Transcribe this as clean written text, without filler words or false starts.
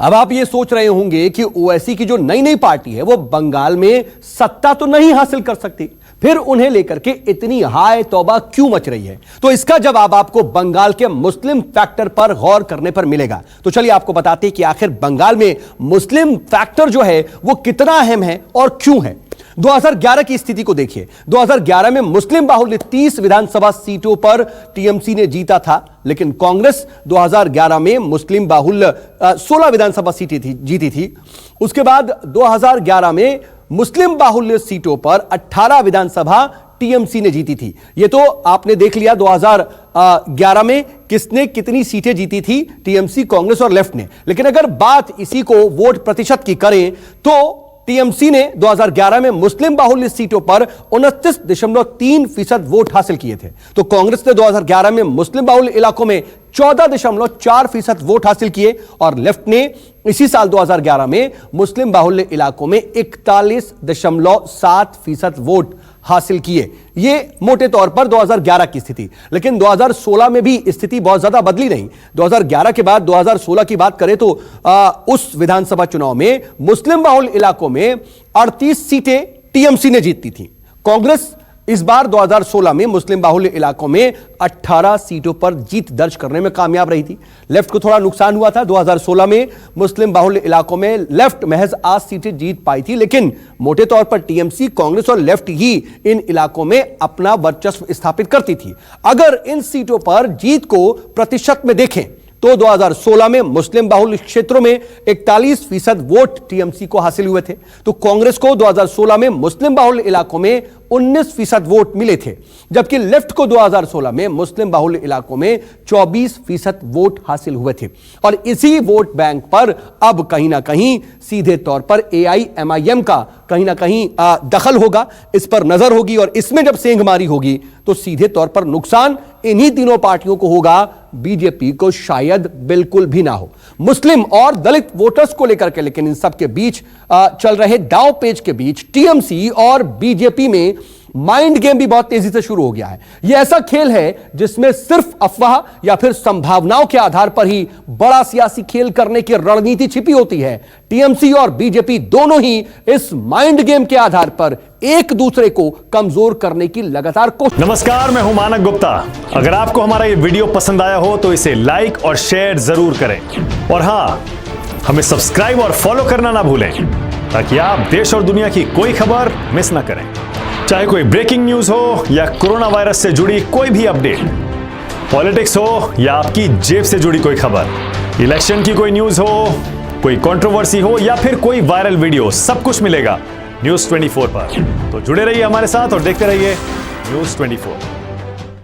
अब आप ये सोच रहे होंगे कि ओवैसी की जो नई नई पार्टी है वो बंगाल में सत्ता तो नहीं हासिल कर सकती, फिर उन्हें लेकर के इतनी हाय तौबा क्यों मच रही है। तो इसका जवाब आपको बंगाल के मुस्लिम फैक्टर पर गौर करने पर मिलेगा। तो चलिए आपको बताते हैं कि आखिर बंगाल में मुस्लिम फैक्टर जो है वो कितना अहम है और क्यों है। 2011 की स्थिति को देखिए। 2011 में मुस्लिम बाहुल्य 30 विधानसभा सीटों पर टीएमसी ने जीता था, लेकिन कांग्रेस 2011 में मुस्लिम बाहुल्य 16 विधानसभा सीटें जीती थी। उसके बाद 2011 में मुस्लिम बाहुल्य सीटों पर 18 विधानसभा टीएमसी ने जीती थी। यह तो आपने देख लिया 2011 में किसने कितनी सीटें जीती थी, टीएमसी, कांग्रेस और लेफ्ट ने। लेकिन अगर बात इसी को वोट प्रतिशत की करें तो टीएमसी ने 2011 में मुस्लिम बाहुल्य सीटों पर 29.3% वोट हासिल किए थे। तो कांग्रेस ने 2011 में मुस्लिम बाहुल्य इलाकों में 14.4% वोट हासिल किए और लेफ्ट ने इसी साल 2011 में मुस्लिम बाहुल्य इलाकों में 41.7% वोट हासिल किए। यह मोटे तौर पर 2011 की स्थिति। लेकिन 2016 में भी स्थिति बहुत ज्यादा बदली नहीं। 2011 के बाद 2016 की बात करें तो उस विधानसभा चुनाव में मुस्लिम बाहुल्य इलाकों में 38 सीटें टीएमसी ने जीती थी। कांग्रेस इस बार 2016 में मुस्लिम बाहुल्य इलाकों में 18 सीटों पर जीत दर्ज करने में कामयाब रही थी। लेफ्ट को थोड़ा नुकसान हुआ था। 2016 में मुस्लिम बाहुल्य इलाकों में लेफ्ट महज 8 सीटें जीत पाई थी, लेकिन मोटे तौर पर टीएमसी, कांग्रेस और लेफ्ट ही इन इलाकों में अपना वर्चस्व स्थापित करती थी। अगर इन सीटों पर जीत को प्रतिशत में देखें तो 2016 में मुस्लिम बाहुल्य क्षेत्रों में 41% वोट टीएमसी को हासिल हुए थे। तो कांग्रेस को 2016 में मुस्लिम बाहुल्य इलाकों में 19% वोट मिले थे, जबकि लेफ्ट को 2016 में मुस्लिम बाहुल्य इलाकों में 24% वोट हासिल हुए थे। और इसी वोट बैंक पर अब कहीं ना कहीं सीधे तौर पर एआईएमआईएम का कहीं ना कहीं दखल होगा, इस पर नजर होगी और इसमें जब सेंधमारी होगी तो सीधे तौर पर नुकसान इन्हीं तीनों पार्टियों को होगा, बीजेपी को शायद बिल्कुल भी ना हो। मुस्लिम और दलित वोटर्स को लेकर के लेकिन इन सब के बीच चल रहे दांव पेच के बीच टीएमसी और बीजेपी में माइंड गेम भी बहुत तेजी से शुरू हो गया है। यह ऐसा खेल है जिसमें सिर्फ अफवाह या फिर संभावनाओं के आधार पर ही बड़ा सियासी खेल करने की रणनीति छिपी होती है। टीएमसी और बीजेपी दोनों ही इस माइंड गेम के आधार पर एक दूसरे को कमजोर करने की लगातार कोशिश। नमस्कार, मैं हूं मानक गुप्ता। अगर आपको हमारा ये वीडियो पसंद आया हो तो इसे लाइक और शेयर जरूर करें और हां, हमें सब्सक्राइब और फॉलो करना ना भूलें ताकि आप देश और दुनिया की कोई खबर मिस ना करें। चाहे कोई ब्रेकिंग न्यूज हो या कोरोना वायरस से जुड़ी कोई भी अपडेट, पॉलिटिक्स हो या आपकी जेब से जुड़ी कोई खबर, इलेक्शन की कोई न्यूज हो, कोई कंट्रोवर्सी हो या फिर कोई वायरल वीडियो, सब कुछ मिलेगा न्यूज़ 24 पर। तो जुड़े रहिए हमारे साथ और देखते रहिए न्यूज़ 24।